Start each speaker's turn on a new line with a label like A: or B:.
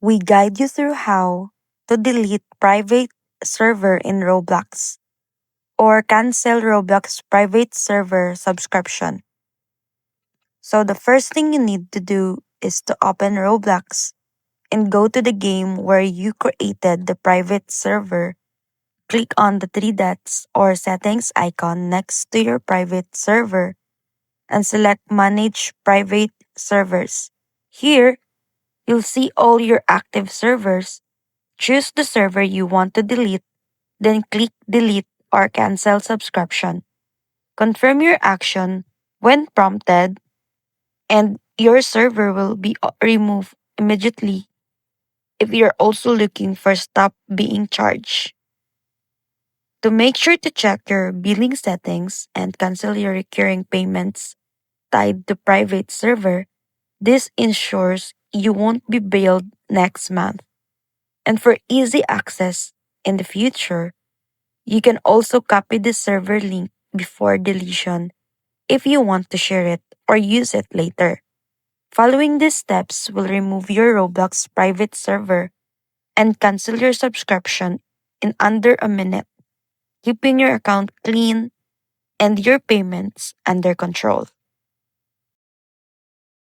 A: We guide you through how to delete private server in Roblox or cancel Roblox private server subscription. So the first thing you need to do is to open Roblox and go to the game where you created the private server. Click on the three dots or settings icon next to your private server and select Manage Private Servers. Here, you'll see all your active servers. Choose the server you want to delete, then click Delete or Cancel Subscription. Confirm your action when prompted, and your server will be removed immediately if you're also looking for Stop Being Charged. To make sure to check your billing settings and cancel your recurring payments tied to private server, this ensures you won't be billed next month. And for easy access in the future, you can also copy the server link before deletion if you want to share it or use it later. Following these steps will remove your Roblox private server and cancel your subscription in under a minute, keeping your account clean and your payments under control.